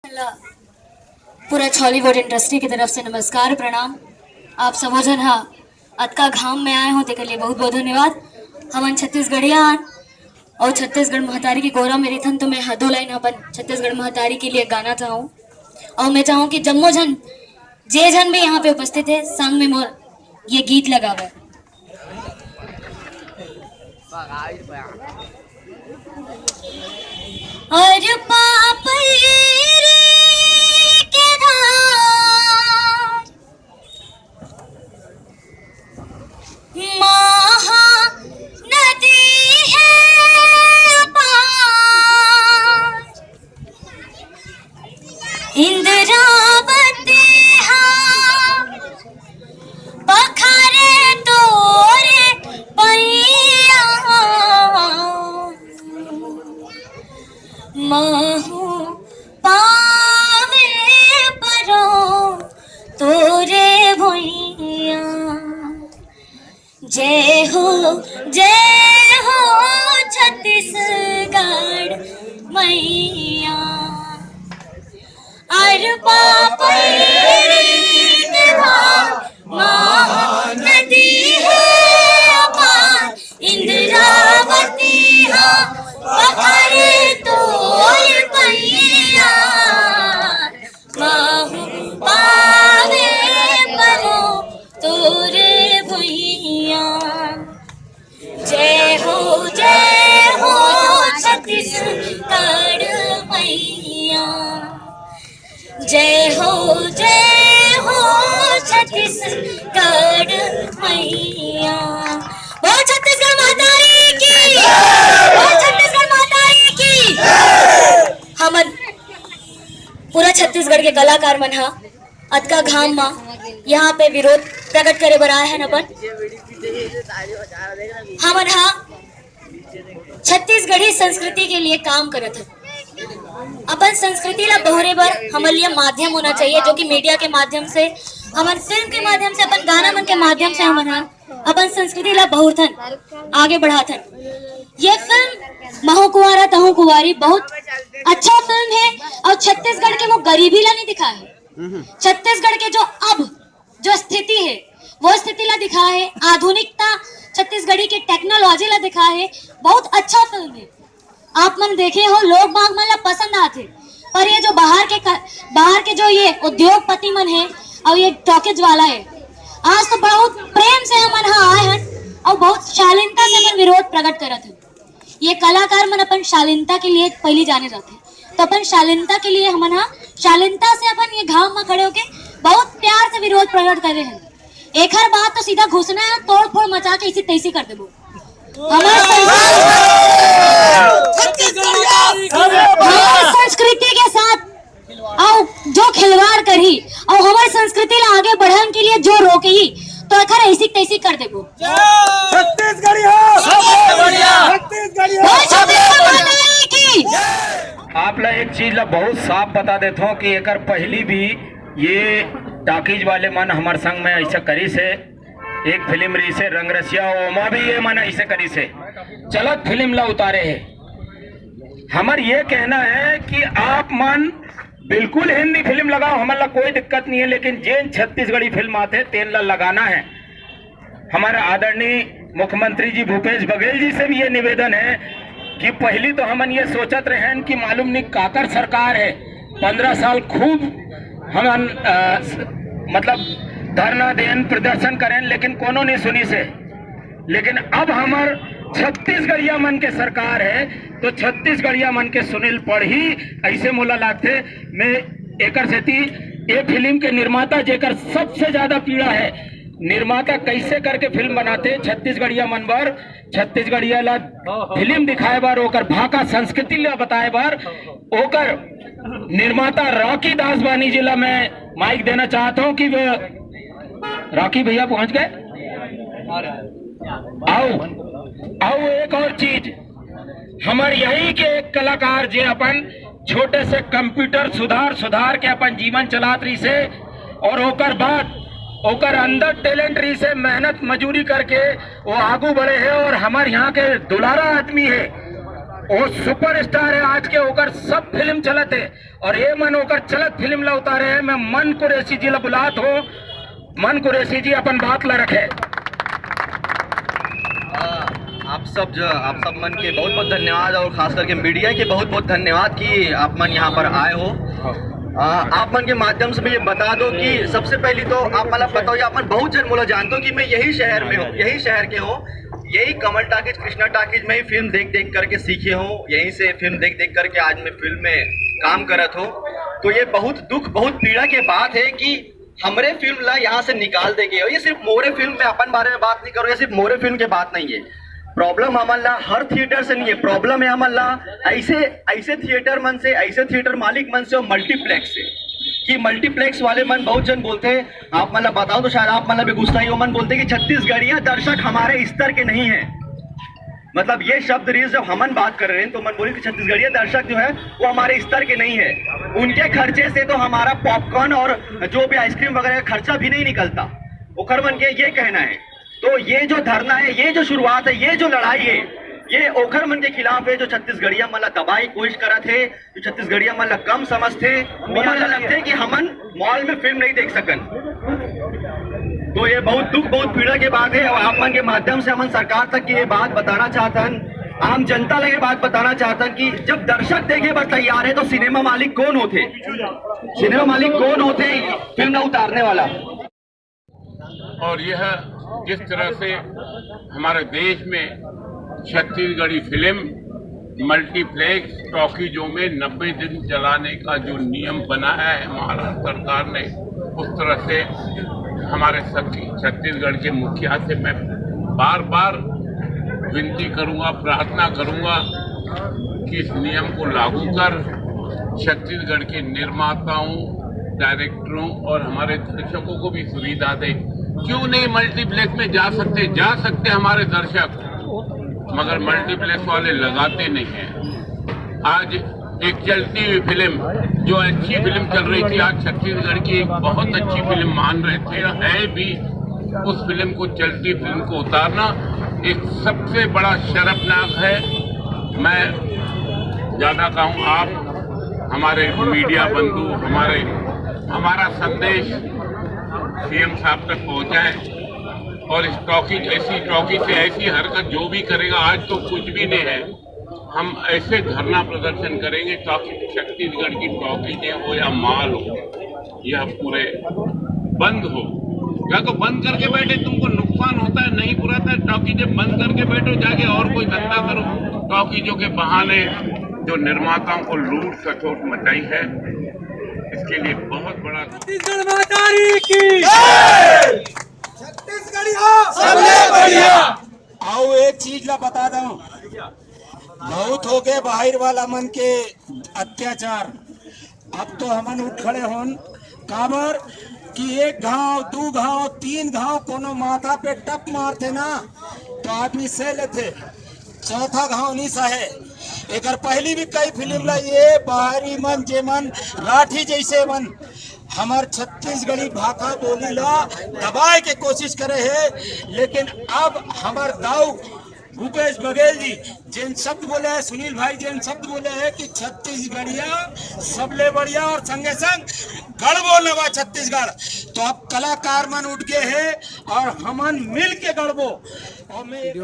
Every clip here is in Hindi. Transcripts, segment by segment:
पूरा छॉलीवुड इंडस्ट्री की तरफ से नमस्कार प्रणाम। आप सबो जन हा अतका घाम में आए हो तेके लिए बहुत बहुत धन्यवाद। हमन छत्तीसगढ़िया और छत्तीसगढ़ महतारी की गोरा मेरी थन तो मैं हदो लाइन अपन छत्तीसगढ़ महतारी के लिए गाना चाहूँ और मैं चाहूँ कि जम्मो जन जे जन भी यहाँ पे उपस्थित है संग में मोर ये गीत लगावे। और के धार महा नदी है पार इंद्रावती पखरे तोरे पैया महू पावे परो तोरे भैया। जय हो छत्तीसगढ़ मैया। अर महानदी है पार इंद्रावती पखरे तोर पैया महू पावे परो तोरे भैया। जय हो छत्तीसगढ़ मैया। जय हो छत्तीसगढ़ मैया। वो छत्तीसगढ़ महतारी की, वो छत्तीसगढ़ महतारी की। हमन पूरा छत्तीसगढ़ के कलाकार मन हा अतका घाम मा यहाँ पे विरोध प्रकट करे बर आए हैं अपन। हमन हा छत्तीसगढ़ी संस्कृति के लिए काम करत है। अपन संस्कृति ला बहरे बर हमन लिए माध्यम होना चाहिए जो कि मीडिया के माध्यम से हमन फिल्म के माध्यम से अपन गाना मन के माध्यम से हमन हा अपन संस्कृति ला बहुथन आगे बढ़ाथन। ये फिल्म महू कुंवारा तहू कुंवारी बहुत अच्छा फिल्म है और छत्तीसगढ़ के वो गरीबी ला नहीं दिखा है। छत्तीसगढ़ के जो स्थिति है वो स्थिति ला दिखा है। आधुनिकता छत्तीसगढ़ी के टेक्नोलॉजी ला दिखा है। बहुत अच्छा फिल्म है। आप मन देखे हो लोग बाग मन ला पसंद आते पर ये जो बाहर के जो ये उद्योगपति मन है और ये टॉकीज वाला है आज तो बहुत प्रेम से हमन यहाँ आए हैं और बहुत शालीनता से अपन विरोध प्रकट करत है। ये कलाकार मन अपन शालीनता के लिए पहले जाने जाते तो अपन शालीनता के लिए हमन यहाँ शालीनता से अपन ये घाम में खड़े होके बहुत प्यार से विरोध प्रकट कर रहे हैं। एक हर बात तो सीधा घुसना है तोड़ फोड़ मचा के इसी तैसी कर देबो। हमारे संस्कृति के साथ और जो खिलवाड़ करी और हमारी संस्कृति ला आगे बढ़ाने के लिए जो रोकी तो एक ऐसी तैसी कर देबो। आप ला एक चीज ला बहुत साफ बता देता हूँ कि एक पहली भी ये टाकीज वाले मन हमारे संग में ऐसा करी से एक फिल्म रही से रंगरसिया ओमा भी ये मन ऐसे करी से चलत फिल्म ला उतारे है। हमार ये कहना है कि आप मन बिल्कुल हिंदी फिल्म लगाओ हमारा कोई दिक्कत नहीं है लेकिन जैन छत्तीसगढ़ी फिल्म आते तेन ला लगाना है। हमारे आदरणीय मुख्यमंत्री जी भूपेश बघेल जी से भी ये निवेदन है कि पहली तो हमन ये सोचत रहे कि मालूम नहीं काकर सरकार है 15 साल खूब हमन मतलब धरना देन प्रदर्शन करें लेकिन कोनो नहीं सुनी से। लेकिन अब हमार छत्तीसगढ़िया मन के सरकार है तो छत्तीसगढ़िया मन के सुनील पढ़ ही ऐसे मोला लागते। मैं एकर सेती ये फिल्म के निर्माता जेकर सबसे ज्यादा पीड़ा है निर्माता कैसे करके फिल्म बनाते छत्तीसगढ़िया मन बर छत्तीसगढ़िया ला फिल्म दिखाए बार ओकर भाका संस्कृति ला बताए बार ओकर निर्माता रॉकी दास बानी जी ला मैं माइक देना चाहता हूँ कि रॉकी भैया पहुंच गए। आओ एक और चीज हमारे यही के एक कलाकार जे अपन छोटे से कंप्यूटर सुधार के अपन जीवन चलात रही से और ओकर बाद ओकर अंदर टैलेंट रही से मेहनत मजूरी करके वो आगू बढ़े है और हमारे यहाँ के दुलारा आदमी है वो सुपरस्टार है आज के होकर सब फिल्म चलत है और ये मन होकर चलत फिल्म ला उतारे है। मैं मन कुरैशी जी ला बुलात हो, मन कुरैशी जी अपन बात ला रखे। आप सब मन के बहुत बहुत धन्यवाद और खास करके मीडिया के बहुत बहुत धन्यवाद कि आप मन यहाँ पर आए हो। आप मन के माध्यम से मुझे बता दो कि सबसे पहले तो आप मतलब बताओ, आप मन बहुत जन बोला जानते हो कि मैं यही शहर में हूँ, यही शहर के हो, यही कमल टाकीज कृष्णा टाकीज में ही फिल्म देख देख करके सीखे हूँ, यहीं से फिल्म देख देख करके आज मैं फिल्म में काम करत हूँ। तो ये बहुत दुख बहुत पीड़ा के बात है कि हमरे फिल्म ला यहाँ से निकाल दे गए हो। ये सिर्फ मोरे फिल्म में अपन बारे में बात नहीं करो, ये सिर्फ मोरे फिल्म के बात नहीं है। प्रॉब्लम हमारा हर थिएटर से नहीं है, प्रॉब्लम है हमारा ऐसे थिएटर मन से, ऐसे थिएटर मालिक मन से और मल्टीप्लेक्स से कि मल्टीप्लेक्स वाले मन बहुत जन बोलते हैं, आप मतलब बताओ तो शायद आप मतलब भी गुस्सा ही हो, मन बोलते हैं कि छत्तीसगढ़िया दर्शक हमारे स्तर के नहीं है। मतलब ये शब्द रीज जब हमन बात कर रहे हैं तो मन बोली कि छत्तीसगढ़िया दर्शक जो है वो हमारे स्तर के नहीं है। उनके खर्चे से तो हमारा पॉपकॉर्न और जो भी आइसक्रीम वगैरह का खर्चा भी नहीं निकलता। ओखर मन के ये कहना है। तो ये जो धरना है, ये जो शुरुआत है, ये जो लड़ाई है, ये ओखर मन के खिलाफ है जो छत्तीसगढ़िया मन ला दबाई कोशिश करा थे, जो छत्तीसगढ़िया मन ला कम समझते, वो मन ला लगते कि हमन मॉल में फिल्म नहीं देख सकन। तो ये बहुत दुख बहुत पीड़ा के बात है और आप मन के माध्यम से हमन सरकार तक ये बात बताना चाहतन, आम जनता लगे बात बताना चाहतन कि जब दर्शक देखे पर तैयार है तो सिनेमा मालिक कौन होते, सिनेमा मालिक कौन होते फिल्म न उतारने वाला। और यह जिस तरह से हमारे देश में छत्तीसगढ़ी फिल्म मल्टीप्लेक्स टॉकीजों में 90 दिन चलाने का जो नियम बनाया है महाराष्ट्र सरकार ने, उस तरह से हमारे छत्तीसगढ़ के मुखिया से मैं बार बार विनती करूंगा, प्रार्थना करूंगा कि इस नियम को लागू कर छत्तीसगढ़ के निर्माताओं, डायरेक्टरों और हमारे दर्शकों को भी सुविधा दे। क्यों नहीं मल्टीप्लेक्स में जा सकते हमारे दर्शक, मगर मल्टीप्लेक्स वाले लगाते नहीं हैं। आज एक चलती हुई फिल्म, जो अच्छी फिल्म चल रही थी, आज छत्तीसगढ़ की एक बहुत अच्छी फिल्म मान रहे थे, है भी, उस फिल्म को, चलती फिल्म को उतारना एक सबसे बड़ा शर्मनाक है। मैं ज्यादा कहूँ, आप हमारे मीडिया बंधु हमारा संदेश सीएम साहब तक पहुंचाएं और इस ऐसी टॉकी से ऐसी हरकत जो भी करेगा, आज तो कुछ भी नहीं है, हम ऐसे धरना प्रदर्शन करेंगे ताकि छत्तीसगढ़ की टॉकी हो या माल हो, यह पूरे बंद हो। या तो बंद करके बैठे, तुमको नुकसान होता है, नहीं पुराता है, टॉकीजे बंद करके बैठो, जाके और कोई धंधा करो। टॉकीजों के बहाने जो निर्माताओं को लूट खसोट मचाई है, इसके लिए बहुत बड़ा छत्तीसगढ़ मातारी की जय, छत्तीसगढ़ी सबले बढ़िया। आओ एक चीज ला बता दूं, बहुत हो गए बाहर वाला मन के अत्याचार, अब तो हमन उठ खड़े होन काबर कि एक घाव, दो घाव, तीन घाव कोनो माथा पे टप मारते ना तो आदमी सह लेते, चौथा घाव नहीं सहे। एक पहली भी कई फिल्म ला ये बाहरी मन जे मन लाठी जैसे मन हमार छत्तीसगढ़ी भाषा बोली ला दबाए के कोशिश करे है, लेकिन अब हमार दाऊ भूपेश बघेल जी जिन शब्द बोले है, सुनील भाई जिन शब्द बोले है कि छत्तीसगढ़िया सबले बढ़िया और संगे संग गढ़ बोलने बा छत्तीसगढ़, तो अब कलाकार मन उठ गए है और हमन मिल के गढ़बो।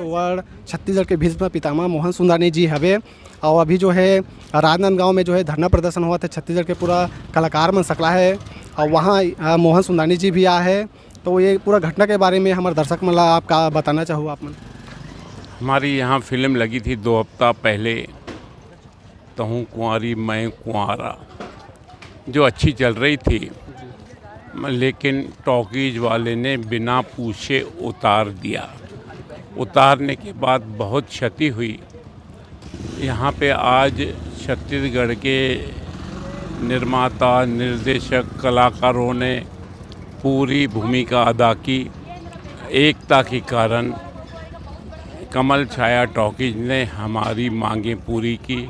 वर्ड छत्तीसगढ़ के भीष्म पितामह मोहन सुंदानी जी हवे, और अभी जो है राजनांदगांव में जो है धरना प्रदर्शन हुआ था, छत्तीसगढ़ के पूरा कलाकार मन सकला है और वहाँ मोहन सुंदानी जी भी आए हैं। तो ये पूरा घटना के बारे में हमारे दर्शक मन आप का बताना चाहो आप मन। हमारी यहाँ फिल्म लगी थी 2 हफ्ता पहले, तहूँ कुंवारी मैं कुंवारा, जो अच्छी चल रही थी, लेकिन टॉकीज वाले ने बिना पूछे उतार दिया। उतारने के बाद बहुत क्षति हुई। यहाँ पे आज छत्तीसगढ़ के निर्माता, निर्देशक, कलाकारों ने पूरी भूमिका अदा की। एकता के कारण कमल छाया टॉकीज ने हमारी मांगें पूरी की,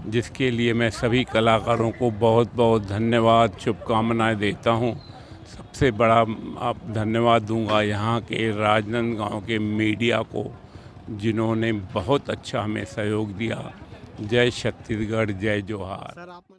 जिसके लिए मैं सभी कलाकारों को बहुत बहुत धन्यवाद, शुभकामनाएं देता हूं। सबसे बड़ा आप धन्यवाद दूंगा यहाँ के राजनांदगांव के मीडिया को, जिन्होंने बहुत अच्छा हमें सहयोग दिया। जय छत्तीसगढ़, जय जोहार। सर आप